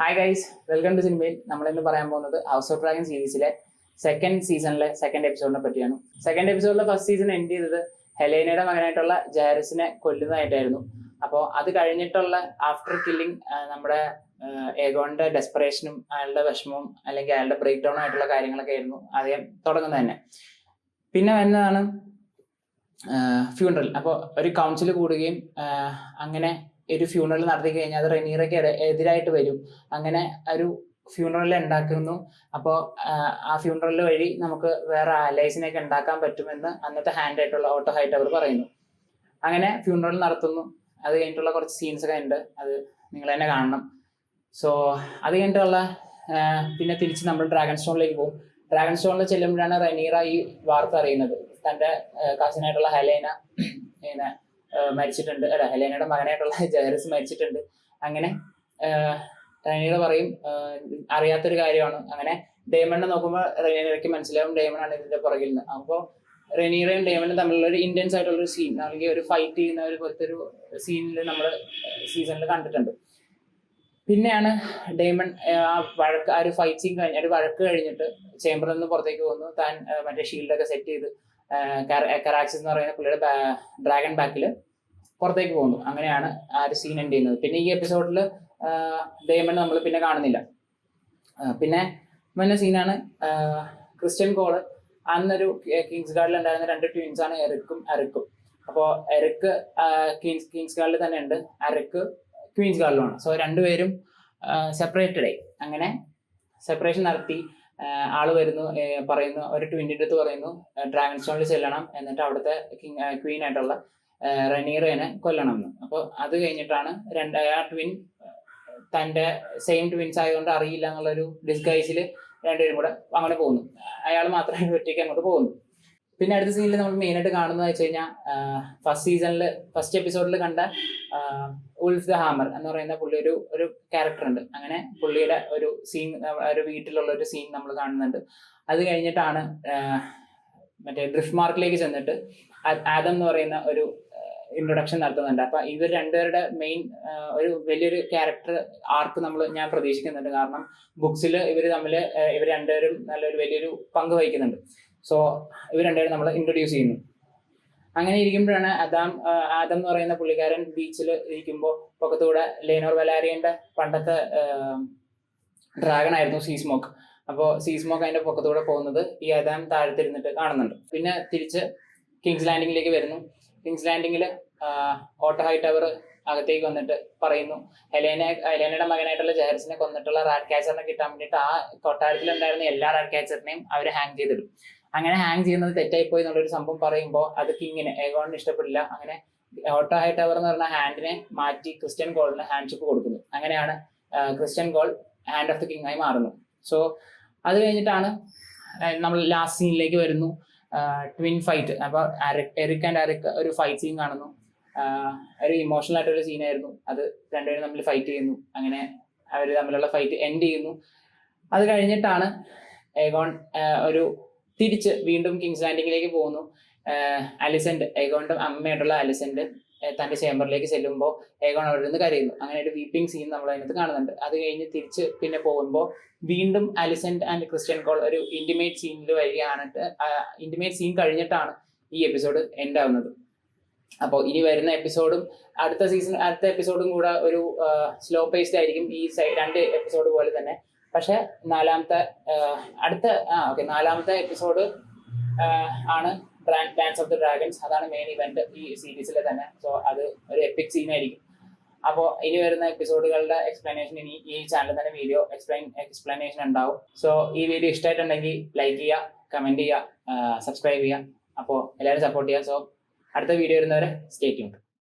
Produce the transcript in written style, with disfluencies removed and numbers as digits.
Hi guys, welcome to സിനിമയിൽ. നമ്മളിന്ന് പറയാൻ പോകുന്നത് ഹൗസ് ഓഫ് ഡ്രാഗൺ സീരീസിലെ സെക്കൻഡ് സീസണിലെ സെക്കൻഡ് എപ്പിസോഡിനെ പറ്റിയാണ്. സെക്കൻഡ് എപ്പിസോഡിലെ ഫസ്റ്റ് സീസൺ എൻഡ് ചെയ്തത് ഹെലേനയുടെ മകനായിട്ടുള്ള ജാരസിനെ കൊല്ലുന്നതായിട്ടായിരുന്നു. അപ്പോൾ അത് കഴിഞ്ഞിട്ടുള്ള ആഫ്റ്റർ കില്ലിങ് നമ്മുടെ ഏഗോണിന്റെ ഡെസ്പറേഷനും അയാളുടെ വിഷമവും അല്ലെങ്കിൽ അയാളുടെ ബ്രേക്ക് ഡൗൺ ആയിട്ടുള്ള കാര്യങ്ങളൊക്കെ ആയിരുന്നു ആദ്യം തുടങ്ങുന്നത് തന്നെ. പിന്നെ വരുന്നതാണ് ഫ്യൂണറൽ. അപ്പോൾ ഒരു കൗൺസിൽ കൂടുകയും അങ്ങനെ ഒരു ഫ്യൂണറൽ നടത്തി കഴിഞ്ഞാൽ അത് റെനീറയ്ക്ക് എതിരായിട്ട് വരും. അങ്ങനെ ഒരു ഫ്യൂണറൽ ഉണ്ടാക്കുന്നു. അപ്പോൾ ആ ഫ്യൂണറൽ വഴി നമുക്ക് വേറെ അലൈസിനെയൊക്കെ ഉണ്ടാക്കാൻ പറ്റുമെന്ന് അന്നത്തെ ഹാൻഡ് ആയിട്ടുള്ള ഓട്ടോ ഹൈറ്റവർ പറയുന്നു. അങ്ങനെ ഫ്യൂണറൽ നടത്തുന്നു. അത് കഴിഞ്ഞിട്ടുള്ള കുറച്ച് സീൻസ് ഒക്കെ ഉണ്ട്, അത് നിങ്ങൾ തന്നെ കാണണം. സോ അത് കഴിഞ്ഞിട്ടുള്ള പിന്നെ തിരിച്ച് നമ്മൾ ഡ്രാഗൺ സ്റ്റോണിലേക്ക് പോകും. ഡ്രാഗൺ സ്റ്റോണിൽ ചെല്ലുമ്പോഴാണ് റെനീറ ഈ വാർത്ത അറിയുന്നത്. തൻ്റെ കസിനായിട്ടുള്ള ഹെലേന ഇങ്ങനെ മരിച്ചിട്ടുണ്ട്, അല്ല ഹെലേനയുടെ മകനായിട്ടുള്ള ജാരസ് മരിച്ചിട്ടുണ്ട്. അങ്ങനെ റെനീറ പറയും അറിയാത്തൊരു കാര്യമാണ്. അങ്ങനെ ഡേമണിനെ നോക്കുമ്പോൾ റെനീറയ്ക്ക് മനസ്സിലാവും ഡേമണാണ് ഇതിന്റെ പുറകിൽ നിന്ന്. അപ്പോൾ റെനീറയും ഡേമണും തമ്മിലുള്ള ഒരു ഇന്റൻസ് ആയിട്ടുള്ളൊരു സീൻ, അല്ലെങ്കിൽ ഒരു ഫൈറ്റ് ചെയ്യുന്ന ഒരു പോലത്തെ ഒരു സീനിൽ നമ്മൾ സീസണിൽ കണ്ടിട്ടുണ്ട്. പിന്നെയാണ് ഡേമൺ ആ ഒരു ഫൈറ്റ് സീൻ കഴിഞ്ഞ ഒരു വഴക്ക് കഴിഞ്ഞിട്ട് ചേംബറിൽ നിന്ന് പുറത്തേക്ക് പോകുന്നു. താൻ മറ്റേ ഷീൽഡൊക്കെ സെറ്റ് ചെയ്ത് കറാക്സിസ് എന്ന് പറയുന്ന പുള്ളിയുടെ ഡ്രാഗൺ ബാക്കിൽ പുറത്തേക്ക് പോകുന്നു. അങ്ങനെയാണ് ആ ഒരു സീൻ എൻഡ് ചെയ്യുന്നത്. പിന്നെ ഈ എപ്പിസോഡിൽ ഡേമൺ നമ്മൾ പിന്നെ കാണുന്നില്ല. പിന്നെ മറ്റേ സീനാണ് ക്രിസ്ത്യൻ കോള്. അന്നൊരു കിങ്സ് ഗാർഡിൽ ഉണ്ടായിരുന്ന രണ്ട് ട്വിൻസ് ആണ് എറിക്കും അരക്കും. അപ്പോൾ എറിക്ക് കിങ്സ് ഗാർഡിൽ തന്നെ ഉണ്ട്, അരക്ക് ക്വീൻസ് ഗാർഡിലുമാണ്. സോ രണ്ടുപേരും സെപ്പറേറ്റഡ് ആയി. അങ്ങനെ സെപ്പറേഷൻ നടത്തി ആള് വരുന്നു, പറയുന്നു, ഒരു ട്വിൻ്റെ അടുത്ത് പറയുന്നു ഡ്രാഗൺ സ്റ്റോണിൽ ചെല്ലണം, എന്നിട്ട് അവിടുത്തെ ക്വീൻ ആയിട്ടുള്ള റെനീറേനെ കൊല്ലണം എന്ന്. അപ്പോൾ അത് കഴിഞ്ഞിട്ടാണ് ആ ട്വിൻ തൻ്റെ സെയിം ട്വിൻസ് ആയതുകൊണ്ട് അറിയില്ല എന്നുള്ളൊരു ഡിസ്ഗൈസിൽ രണ്ടുപേരും കൂടെ അങ്ങനെ പോകുന്നു. അയാൾ മാത്രമേ ഒറ്റയ്ക്ക് അങ്ങോട്ട് പോകുന്നു. പിന്നെ അടുത്ത സീനിൽ നമ്മൾ മെയിനായിട്ട് കാണുന്നത് വെച്ച് കഴിഞ്ഞാൽ ഫസ്റ്റ് എപ്പിസോഡിൽ കണ്ട ഉൾഫ് ദ ഹാമർ എന്ന് പറയുന്ന പുള്ളി ഒരു ക്യാരക്ടർ ഉണ്ട്. അങ്ങനെ പുള്ളിയുടെ ഒരു സീൻ, ഒരു വീട്ടിലുള്ള ഒരു സീൻ നമ്മൾ കാണുന്നുണ്ട്. അത് കഴിഞ്ഞിട്ടാണ് മറ്റേ ഡ്രിഫ്റ്റ് മാർക്കിലേക്ക് ചെന്നിട്ട് ആദം എന്ന് പറയുന്ന ഒരു ഇൻട്രൊഡക്ഷൻ നടത്തുന്നുണ്ട്. അപ്പൊ ഇവർ രണ്ടുപേരുടെ മെയിൻ ഒരു വലിയൊരു ക്യാരക്ടർ ആർക്ക് ഞാൻ പ്രതീക്ഷിക്കുന്നുണ്ട്. കാരണം ബുക്സിൽ ഇവർ രണ്ടുപേരും നല്ലൊരു വലിയൊരു പങ്ക് വഹിക്കുന്നുണ്ട്. സോ ഇവർ രണ്ടുപേരും നമ്മൾ ഇൻട്രൊഡ്യൂസ് ചെയ്യുന്നു. അങ്ങനെ ഇരിക്കുമ്പോഴാണ് ആദം എന്ന് പറയുന്ന പുള്ളിക്കാരൻ ബീച്ചിൽ ഇരിക്കുമ്പോൾ പൊക്കത്തൂടെ ലേനോർ വലാരിയന്റെ പണ്ടത്തെ ഡ്രാഗൺ ആയിരുന്നു സീസ്മോക്ക്. അപ്പോൾ സീസ്മോക്ക് അതിന്റെ പൊക്കത്തൂടെ പോകുന്നത് ഈ ആദം താഴത്തിരുന്നിട്ട് കാണുന്നുണ്ട്. പിന്നെ തിരിച്ച് കിങ്സ് ലാൻഡിങ്ങിലേക്ക് വരുന്നു. കിങ്സ് ലാൻഡിങ്ങിൽ ഓട്ടോ ഹൈറ്റവർ അകത്തേക്ക് വന്നിട്ട് പറയുന്നു ഹെലേനയുടെ മകനായിട്ടുള്ള ജാരസിനെ കൊന്നിട്ടുള്ള റാറ്റ് ക്യാച്ചറിനെ കിട്ടാൻ വേണ്ടിയിട്ട് ആ കൊട്ടാരത്തിലുണ്ടായിരുന്ന എല്ലാ റാറ്റ് ക്യാച്ചറിനെയും അവർ ഹാങ് ചെയ്തിടും. അങ്ങനെ ഹാങ് ചെയ്യുന്നത് തെറ്റായിപ്പോയി എന്നുള്ളൊരു സംഭവം പറയുമ്പോൾ അത് കിങ്ങിന് ഏഗോണിന് ഇഷ്ടപ്പെടില്ല. അങ്ങനെ ഓട്ടോ ഹൈറ്റവർ എന്ന് പറഞ്ഞ ഹാൻഡിനെ മാറ്റി ക്രിസ്ത്യൻ കോളിന് ഹാൻഡ്ഷിപ്പ് കൊടുക്കുന്നു. അങ്ങനെയാണ് Christian call hand of the king ആയി മാറുന്നു. സോ അത് കഴിഞ്ഞിട്ടാണ് നമ്മൾ ലാസ്റ്റ് സീനിലേക്ക് വരുന്നു, ട്വിൻ ഫൈറ്റ്. അപ്പോൾ എറിക് ആൻഡ് അരിക് ഒരു ഫൈറ്റ് സീൻ കാണുന്നു. ഒരു ഇമോഷണൽ ആയിട്ടൊരു സീനായിരുന്നു അത്. രണ്ടുപേരും തമ്മിൽ ഫൈറ്റ് ചെയ്യുന്നു. അങ്ങനെ അവർ തമ്മിലുള്ള ഫൈറ്റ് എൻഡ് ചെയ്യുന്നു. അത് കഴിഞ്ഞിട്ടാണ് ഏഗോൺ തിരിച്ച് വീണ്ടും കിങ്സ് ലാൻഡിങ്ങിലേക്ക് പോകുന്നു. അലിസെന്റ്, ഏഗോണിന്റെ അമ്മയായിട്ടുള്ള അലിസെന്റ് തന്റെ ചേംബറിലേക്ക് ചെല്ലുമ്പോൾ ഏഗോൺ അവിടെ നിന്ന് കരയുന്നു. അങ്ങനെ ഒരു വീപ്പിംഗ് സീൻ നമ്മൾ അതിനകത്ത് കാണുന്നുണ്ട്. അത് കഴിഞ്ഞ് തിരിച്ച് പിന്നെ പോകുമ്പോൾ വീണ്ടും അലിസെന്റ് ആൻഡ് ക്രിസ്ത്യൻ കോൾ ഒരു ഇന്റിമേറ്റ് സീനിൽ വരികയാണിട്ട്. ഇന്റിമേറ്റ് സീൻ കഴിഞ്ഞിട്ടാണ് ഈ എപ്പിസോഡ് എൻഡ് ആവുന്നത്. അപ്പോൾ ഇനി വരുന്ന എപ്പിസോഡും അടുത്ത എപ്പിസോഡും കൂടെ ഒരു സ്ലോ പേസ്ഡ് ആയിരിക്കും, ഈ രണ്ട് എപ്പിസോഡ് പോലെ തന്നെ. പക്ഷെ നാലാമത്തെ എപ്പിസോഡ് ആണ് ഡാൻസ് ഓഫ് ദി ഡ്രാഗൺസ്. അതാണ് മെയിൻ ഇവന്റ് ഈ സീരീസിലെ തന്നെ. സോ അത് ഒരു എപ്പിക് സീൻ ആയിരിക്കും. അപ്പോൾ ഇനി വരുന്ന എപ്പിസോഡുകളുടെ എക്സ്പ്ലനേഷൻ ഇനി ഈ ചാനലിൽ തന്നെ വീഡിയോ എക്സ്പ്ലനേഷൻ ഉണ്ടാവും. സോ ഈ വീഡിയോ ഇഷ്ടമായിട്ടുണ്ടെങ്കിൽ ലൈക്ക് ചെയ്യുക, കമന്റ് ചെയ്യുക, സബ്സ്ക്രൈബ് ചെയ്യുക. അപ്പോൾ എല്ലാവരും സപ്പോർട്ട് ചെയ്യുക. സോ അടുത്ത വീഡിയോ വരുന്നവരെ സ്റ്റേ ട്യൂൺഡ്.